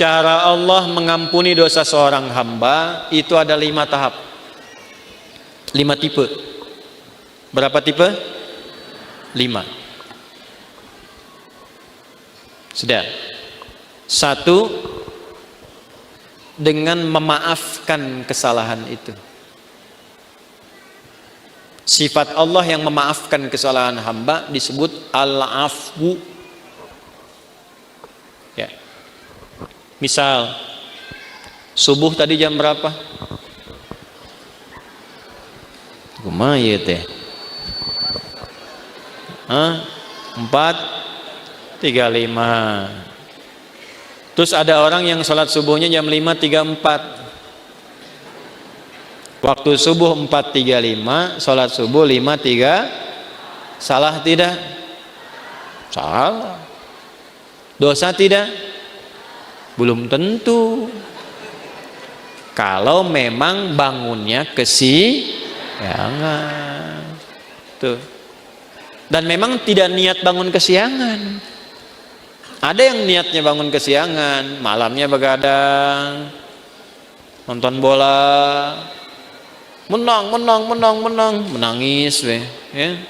cara Allah mengampuni dosa seorang hamba itu ada 5 tahap, 5 tipe. Berapa tipe? 5. Sudah. 1, dengan memaafkan kesalahan itu. Sifat Allah yang memaafkan kesalahan hamba disebut al-afwu. Ya. Misal subuh tadi jam berapa? Kumaha ieu teh? 4:35. Terus ada orang yang sholat subuhnya jam 5:34. Waktu subuh 4:35, sholat subuh 5:3. Salah tidak? Salah. Dosa tidak? Belum tentu. Kalau memang bangunnya kesiangan. Tuh. Dan memang tidak niat bangun kesiangan. Ada yang niatnya bangun kesiangan, malamnya begadang, nonton bola, menangis weh, ya.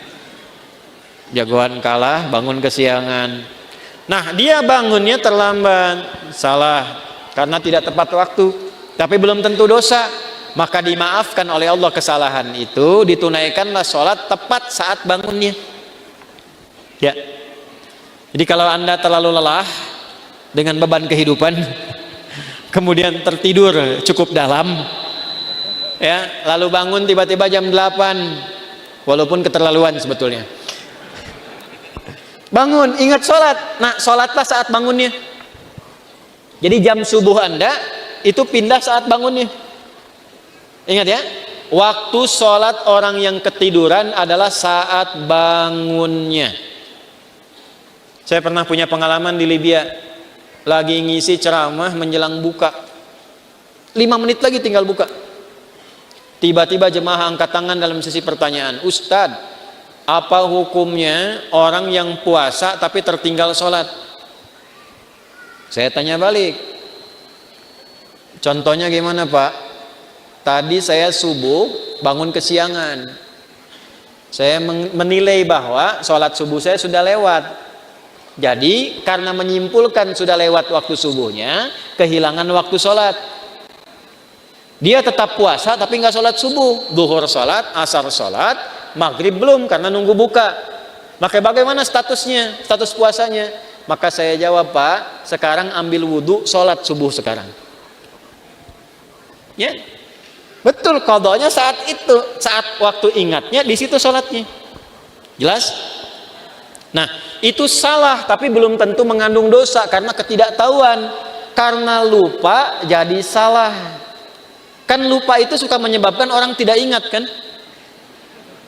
Jagoan kalah, bangun kesiangan. Nah, dia bangunnya terlambat, salah karena tidak tepat waktu, tapi belum tentu dosa. Maka dimaafkan oleh Allah kesalahan itu, ditunaikanlah sholat tepat saat bangunnya. Ya. Jadi kalau Anda terlalu lelah dengan beban kehidupan, kemudian tertidur cukup dalam, ya, lalu bangun tiba-tiba jam 8, walaupun keterlaluan sebetulnya. Bangun, ingat sholat. Nah, sholatlah saat bangunnya. Jadi jam subuh Anda itu pindah saat bangunnya. Ingat ya, waktu sholat orang yang ketiduran adalah saat bangunnya. Saya pernah punya pengalaman di Libya, lagi ngisi ceramah menjelang buka, 5 menit lagi tinggal buka. Tiba-tiba jemaah angkat tangan dalam sesi pertanyaan, Ustadz, apa hukumnya orang yang puasa tapi tertinggal sholat? Saya tanya balik, contohnya gimana Pak? Tadi saya subuh bangun kesiangan, saya menilai bahwa sholat subuh saya sudah lewat. Jadi karena menyimpulkan sudah lewat waktu subuhnya, kehilangan waktu sholat. Dia tetap puasa tapi nggak sholat subuh, duhur sholat, asar sholat, maghrib belum karena nunggu buka. Maka bagaimana statusnya, status puasanya? Maka saya jawab, Pak, sekarang ambil wudhu, sholat subuh sekarang. Ya, betul, qadanya saat itu, saat waktu ingatnya di situ sholatnya. Jelas? Nah, itu salah tapi belum tentu mengandung dosa karena ketidaktahuan. Karena lupa jadi salah. Kan lupa itu suka menyebabkan orang tidak ingat kan?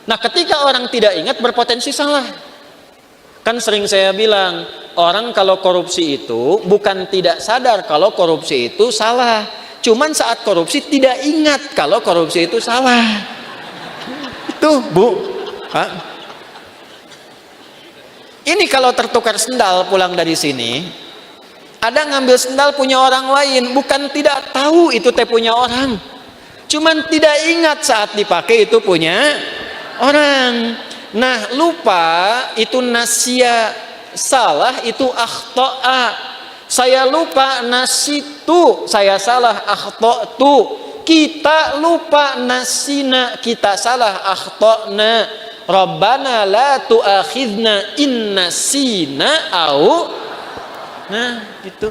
Nah, ketika orang tidak ingat berpotensi salah. Kan sering saya bilang, orang kalau korupsi itu bukan tidak sadar kalau korupsi itu salah. Cuman saat korupsi tidak ingat kalau korupsi itu salah. Itu, Bu. Pak. Ini kalau tertukar sendal pulang dari sini, ada ngambil sendal punya orang lain, bukan tidak tahu itu teh punya orang, cuman tidak ingat saat dipakai itu punya orang. Nah, lupa itu nasya, salah itu akhto'a. Saya lupa, nasitu, saya salah, akhto'tu. Kita lupa, nasina, kita salah, akhto'na. Rabbana la tu'akhidna in nasina au. Nah, gitu.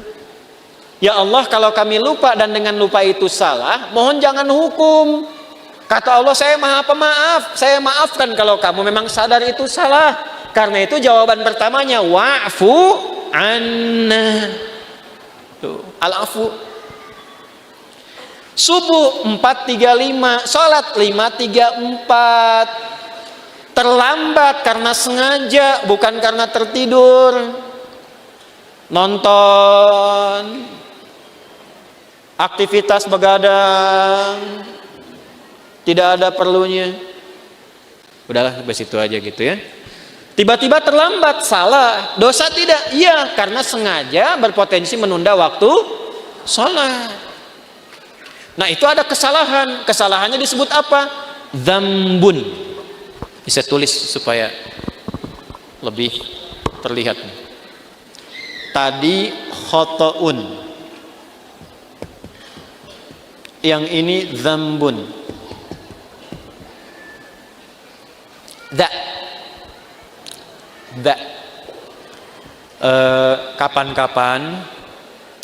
Ya Allah, kalau kami lupa dan dengan lupa itu salah, mohon jangan hukum. Kata Allah, saya maha pemaaf, saya maafkan kalau kamu memang sadar itu salah. Karena itu jawaban pertamanya wa'fu anna. Tuh, al-afu. Subuh 4:35, salat 5:34. Terlambat karena sengaja, bukan karena tertidur. Nonton, aktivitas begadang, tidak ada perlunya. Udahlah, sampai situ aja gitu ya. Tiba-tiba terlambat, salah. Dosa tidak? Iya, karena sengaja berpotensi menunda waktu Salat. Nah, itu ada kesalahan. Kesalahannya disebut apa? Dzambun. Bisa tulis supaya lebih terlihat. Tadi khotoun. Yang ini dzambun. Kapan-kapan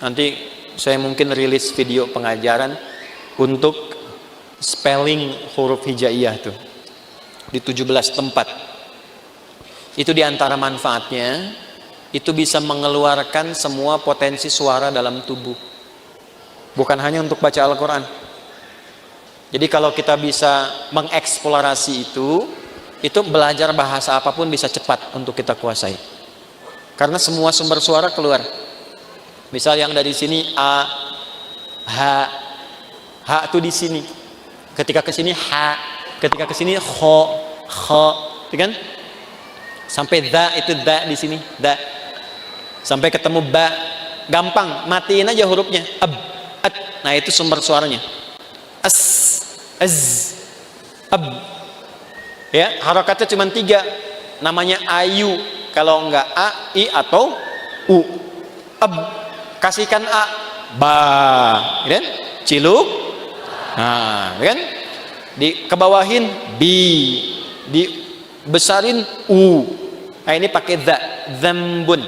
nanti saya mungkin rilis video pengajaran untuk spelling huruf hijaiyah tuh di 17 tempat. Itu diantara manfaatnya, itu bisa mengeluarkan semua potensi suara dalam tubuh, bukan hanya untuk baca Al-Quran. Jadi kalau kita bisa mengeksplorasi itu belajar bahasa apapun bisa cepat untuk kita kuasai, karena semua sumber suara keluar. Misal yang dari sini a, ha itu di sini. Ketika ke sini ha, ketika ke sini kho, kan? Sampai da itu da di sini, da. Sampai ketemu ba, gampang, matiin aja hurufnya. Ab, at. Nah, itu sumber suaranya. As, az, ab. Ya, harokatnya cuma 3. Namanya ayu. Kalau enggak a, i atau u. Ab. Kasihkan a, ba, kan? Ciluk, nah, kan? Dikebawahin bi, dibesarin u. Nah, ini pakai za, dzambun.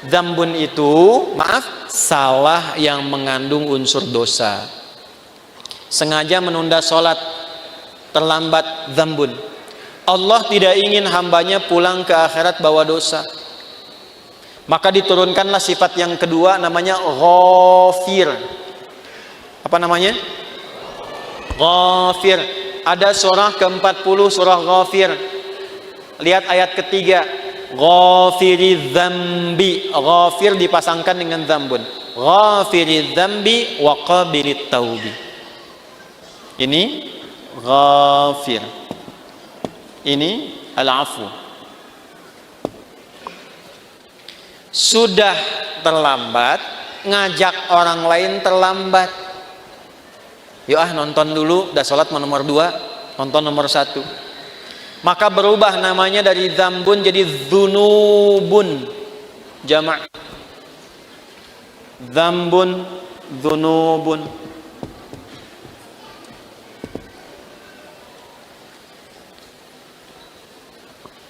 Dzambun itu, maaf, salah yang mengandung unsur dosa. Sengaja menunda sholat, terlambat, dzambun. Allah tidak ingin hambanya pulang ke akhirat bawa dosa. Maka diturunkanlah sifat yang kedua, namanya Ghafir. Apa namanya? Ghafir. Ada surah ke-40, surah Ghafir. Lihat ayat ketiga. Ghafiriz dzambi. Ghafir dipasangkan dengan dzambun. Ghafiriz dzambi wa qabilit taubi. Ini Ghafir. Ini al-afu. Sudah terlambat, ngajak orang lain terlambat. Yuk nonton dulu, udah sholat nomor 2, nonton nomor 1. Maka berubah namanya dari dzambun jadi dzunubun. Jamak. Dzambun, dzunubun.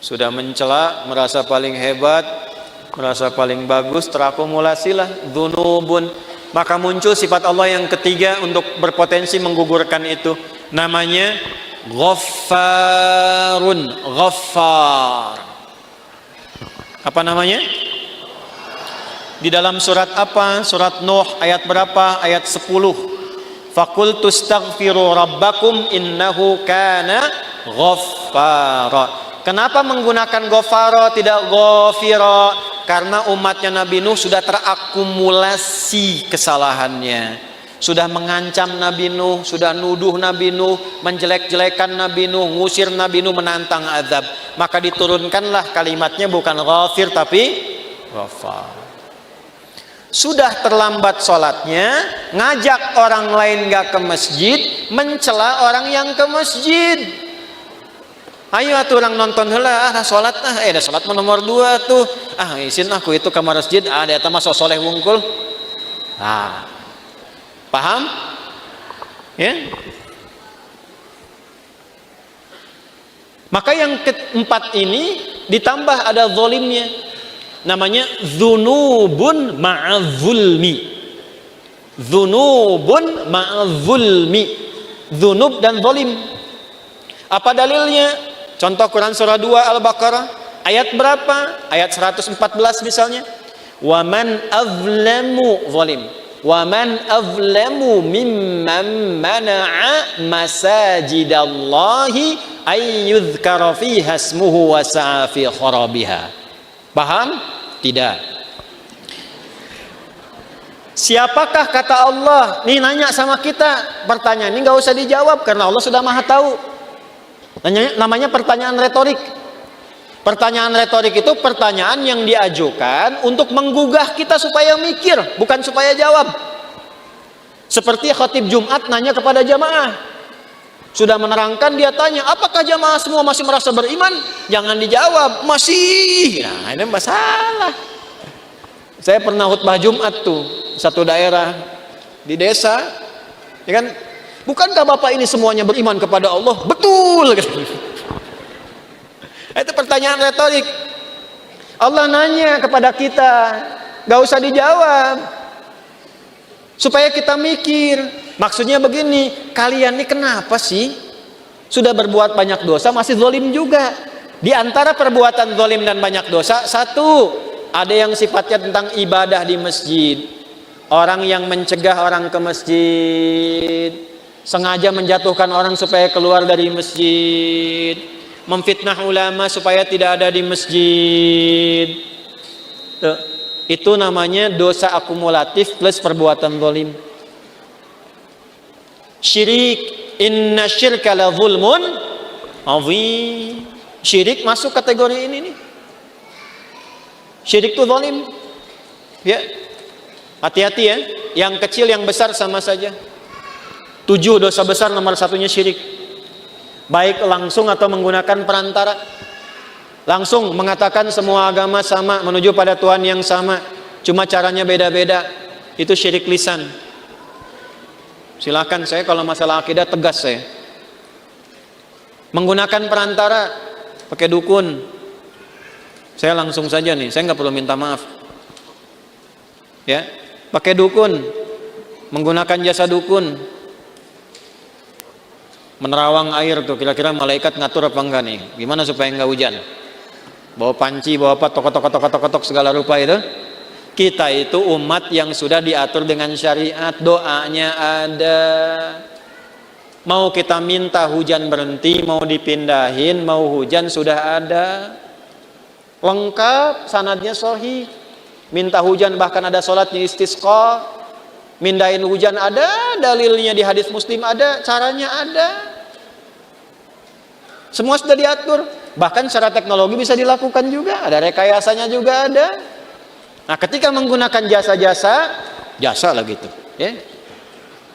Sudah mencela, merasa paling hebat, merasa paling bagus, terakumulasilah dzunubun. Maka muncul sifat Allah yang ketiga untuk berpotensi menggugurkan itu, namanya Ghaffarun. Ghaffar. Apa namanya? Di dalam surat apa? Surat Nuh ayat berapa? Ayat 10. Faqultu astaghfiru rabbakum innahu kana ghaffara. Kenapa menggunakan Ghafara tidak Ghafira? Karena umatnya Nabi Nuh sudah terakumulasi kesalahannya. Sudah mengancam Nabi Nuh, sudah nuduh Nabi Nuh, menjelek-jelekan Nabi Nuh, ngusir Nabi Nuh, menantang azab. Maka diturunkanlah kalimatnya bukan Ghafir tapi Ghafar. Sudah terlambat sholatnya, ngajak orang lain gak ke masjid, mencela orang yang ke masjid. Ayo atuh orang nonton heula, sholat ada sholat nomor 2 tuh. Isin aku itu ke masjid, ada eta mah soleh wungkul. Paham? Ya. Maka yang keempat ini ditambah ada zalimnya. Namanya dzunubun ma'adzulmi. Dzunubun ma'adzulmi. Dzunub dan zalim. Apa dalilnya? Contoh Quran surah 2 Al-Baqarah ayat berapa? Ayat 114 misalnya. Wa man azlamu zalim. Wa man azlamu mimman mana'a masajidallahi ay yuzkara fiha ismuhu wa sa'a fi kharabiha. Paham? Tidak. Siapakah kata Allah? Nih nanya sama kita, pertanyaan ini nggak usah dijawab karena Allah sudah Maha tahu. Namanya pertanyaan retorik. Pertanyaan retorik itu pertanyaan yang diajukan untuk menggugah kita supaya mikir, bukan supaya jawab. Seperti khatib Jumat nanya kepada jamaah, sudah menerangkan, dia tanya, apakah jamaah semua masih merasa beriman? Jangan dijawab, masih. Nah, ini masalah. Saya pernah khutbah Jumat tuh, satu daerah di desa, ya kan? Bukankah Bapak ini semuanya beriman kepada Allah? Betul. Itu pertanyaan retorik. Allah nanya kepada kita, gak usah dijawab, supaya kita mikir. Maksudnya begini, kalian ini kenapa sih sudah berbuat banyak dosa masih zalim juga? Di antara perbuatan zalim dan banyak dosa, satu, ada yang sifatnya tentang ibadah di masjid. Orang yang mencegah orang ke masjid, sengaja menjatuhkan orang supaya keluar dari masjid, memfitnah ulama supaya tidak ada di masjid. Tuh, itu namanya dosa akumulatif plus perbuatan zalim. Syirik, inna syirka la zulmun azim. Syirik masuk kategori ini nih. Syirik itu zalim. Ya. Hati-hati ya, yang kecil yang besar sama saja. 7 dosa besar, nomor satunya syirik. Baik langsung atau menggunakan perantara. Langsung mengatakan semua agama sama, menuju pada Tuhan yang sama, cuma caranya beda-beda. Itu syirik lisan. Silakan, saya kalau masalah akidah tegas saya. Menggunakan perantara, pakai dukun, saya langsung saja nih, saya nggak perlu minta maaf. Ya, pakai dukun, menggunakan jasa dukun, menerawang air tuh, kira-kira malaikat ngatur apa enggak nih? Gimana supaya enggak hujan? Bawa panci, bawa apa, tokotok segala rupa itu. Kita itu umat yang sudah diatur dengan syariat, doanya ada. Mau kita minta hujan berhenti, mau dipindahin, mau hujan sudah ada. Lengkap, sanadnya sahih. Minta hujan bahkan ada sholatnya istisqa. Mindahin hujan ada, dalilnya di hadis Muslim ada, caranya ada. Semua sudah diatur. Bahkan secara teknologi bisa dilakukan juga, ada rekayasanya juga ada. Nah, ketika menggunakan jasa lah gitu, ya,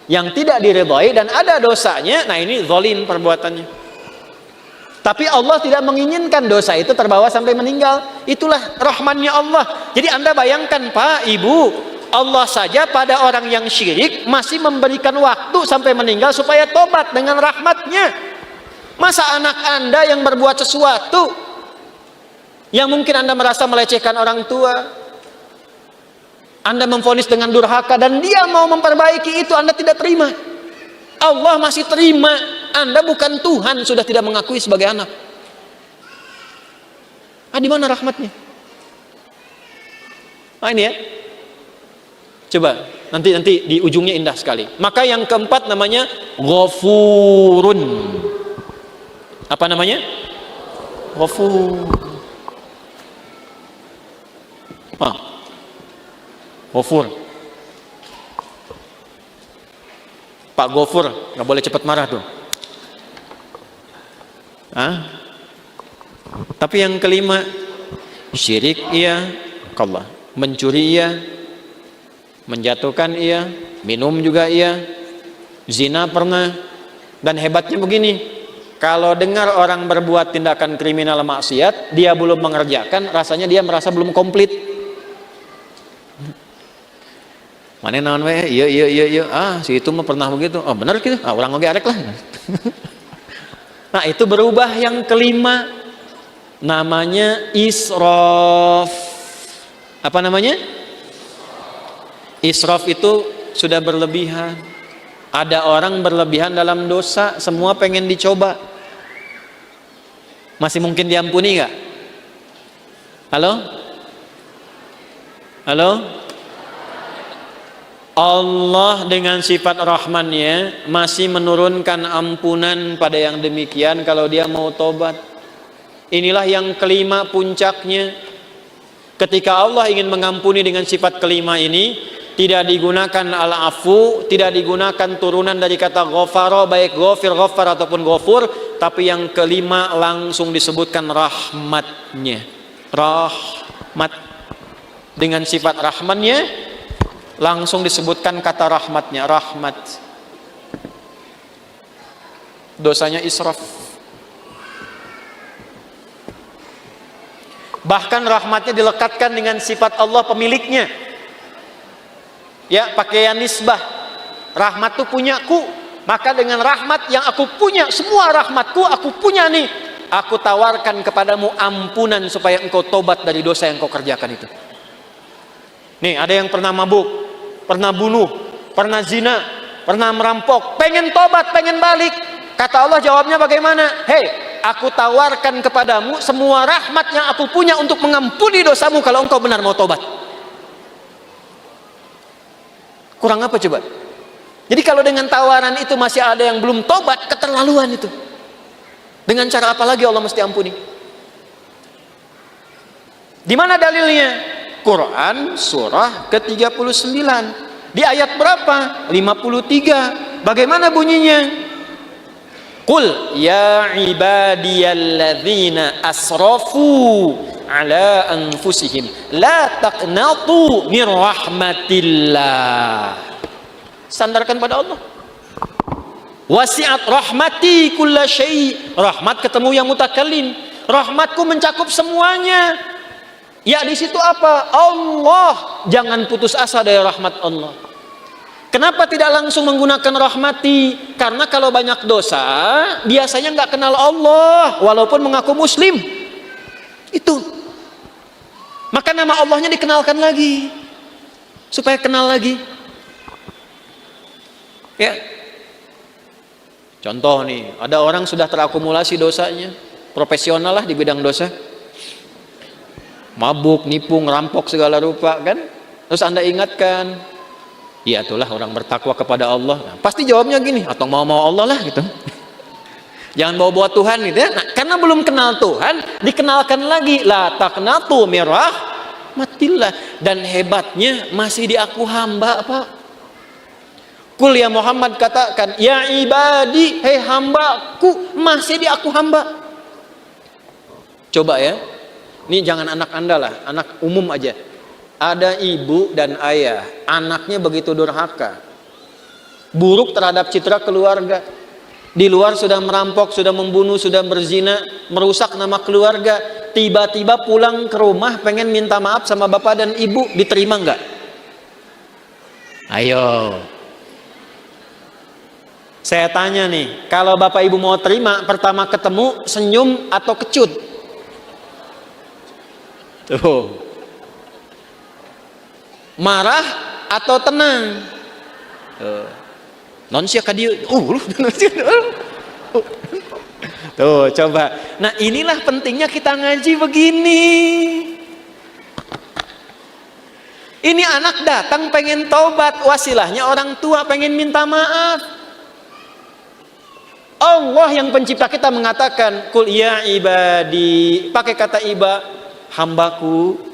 yang tidak diridhai dan ada dosanya, nah ini zalim perbuatannya. Tapi Allah tidak menginginkan dosa itu terbawa sampai meninggal. Itulah rahmannya Allah. Jadi Anda bayangkan Pak, Ibu, Allah saja pada orang yang syirik masih memberikan waktu sampai meninggal supaya tobat dengan rahmatnya. Masa anak Anda yang berbuat sesuatu yang mungkin Anda merasa melecehkan orang tua, Anda memvonis dengan durhaka, dan dia mau memperbaiki itu, Anda tidak terima. Allah masih terima. Anda bukan Tuhan, sudah tidak mengakui sebagai anak. Di mana rahmatnya? Ini ya. Coba nanti di ujungnya indah sekali. Maka yang keempat namanya Ghafurun. Apa namanya? Ghafur. Ghafur. Pak Ghafur nggak boleh cepat marah tuh. Tapi yang kelima, syirik iya, Allah, mencuri iya, menjatuhkan iya, minum juga iya, zina pernah. Dan hebatnya begini, kalau dengar orang berbuat tindakan kriminal maksiat, dia belum mengerjakan, rasanya dia merasa belum komplit. Mana naon we? Iya. Si itu mah pernah begitu. Oh, benar gitu. Orang oge arek lah. Nah, itu berubah yang kelima. Namanya israf. Apa namanya? Israf itu sudah berlebihan. Ada orang berlebihan dalam dosa, semua pengen dicoba. Masih mungkin diampuni nggak? Halo? Allah dengan sifat rahmannya masih menurunkan ampunan pada yang demikian kalau dia mau tobat. Inilah yang kelima puncaknya. Ketika Allah ingin mengampuni dengan sifat kelima ini, tidak digunakan al-afu, tidak digunakan turunan dari kata ghafara, baik ghafir, ghafar ataupun ghafur, tapi yang kelima langsung disebutkan rahmatnya. Rahmat. Dengan sifat rahmannya langsung disebutkan kata rahmatnya, rahmat. Dosanya israf. Bahkan rahmatnya dilekatkan dengan sifat Allah pemiliknya. Ya, pakaian nisbah. Rahmat itu punyaku, maka dengan rahmat yang aku punya, semua rahmatku aku punya nih, aku tawarkan kepadamu ampunan supaya engkau tobat dari dosa yang kau kerjakan itu. Nih, ada yang pernah mabuk, pernah bunuh, pernah zina, pernah merampok, pengen tobat, pengen balik. Kata Allah jawabnya bagaimana? Hei, aku tawarkan kepadamu semua rahmat yang aku punya untuk mengampuni dosamu kalau engkau benar mau tobat. Kurang apa coba? Jadi kalau dengan tawaran itu masih ada yang belum tobat, keterlaluan itu. Dengan cara apa lagi Allah mesti ampuni? Di mana dalilnya? Quran surah ke-39. Di ayat berapa? 53. Bagaimana bunyinya? Qul ya ibadiyalladzina asrafu ala anfusihim la taqnatu min rahmatillah. Sandarkan pada Allah. Wasi'at rahmati kulla syai'. Rahmat ketemu yang mutakallim. Rahmatku mencakup semuanya. Ya, di situ apa? Allah. Jangan putus asa dari rahmat Allah. Kenapa tidak langsung menggunakan rahmati? Karena kalau banyak dosa, biasanya nggak kenal Allah, walaupun mengaku muslim. Itu. Maka nama Allahnya dikenalkan lagi, supaya kenal lagi. Ya. Contoh nih, ada orang sudah terakumulasi dosanya, profesional lah di bidang dosa. Mabuk, nipu, ngerampok segala rupa kan? Terus Anda ingatkan, ya itulah orang bertakwa kepada Allah. Nah, pasti jawabnya gini, atau mau Allah lah gitu. Jangan bawa Tuhan gitu ya. Nah, karena belum kenal Tuhan, dikenalkan lagi la taqnatu min rahmatillah. Dan hebatnya masih diaku hamba, Pak. Kul ya Muhammad, katakan ya ibadi, hei hambaku, masih diaku hamba. Coba ya, ini jangan anak Anda lah, anak umum aja. Ada ibu dan ayah, anaknya begitu durhaka, buruk terhadap citra keluarga. Di luar sudah merampok, sudah membunuh, sudah berzina, merusak nama keluarga. Tiba-tiba pulang ke rumah pengen minta maaf sama bapak dan ibu, diterima nggak? Ayo, saya tanya nih, kalau bapak ibu mau terima, pertama ketemu senyum atau kecut? Tuh. Marah atau tenang? Non siapa dia? Tuh, coba. Nah, inilah pentingnya kita ngaji begini. Ini anak datang pengen taubat, wasilahnya orang tua pengen minta maaf. Allah yang pencipta kita mengatakan, "Qul ya ibadi," pakai kata iba, hambaku.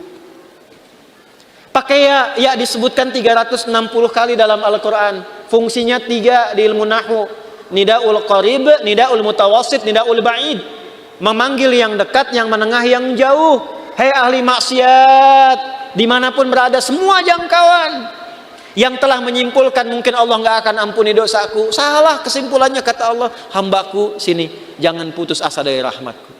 Pakai ya disebutkan 360 kali dalam Al-Quran. Fungsinya 3 di ilmu nahwu. Nidaul qarib, nidaul mutawassit, nidaul ba'id. Memanggil yang dekat, yang menengah, yang jauh. Hei ahli maksiat, dimanapun berada, semua jangkauan. Yang telah menyimpulkan mungkin Allah nggak akan ampuni dosaku. Salah kesimpulannya, kata Allah, hambaku sini, jangan putus asa dari rahmatku.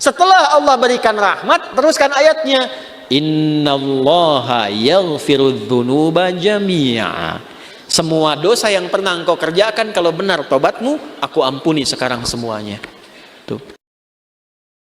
Setelah Allah berikan rahmat, teruskan ayatnya. Innallaha yaghfirudz dzunuba jami'a. Semua dosa yang pernah engkau kerjakan, kalau benar tobatmu, aku ampuni sekarang semuanya. Tuh.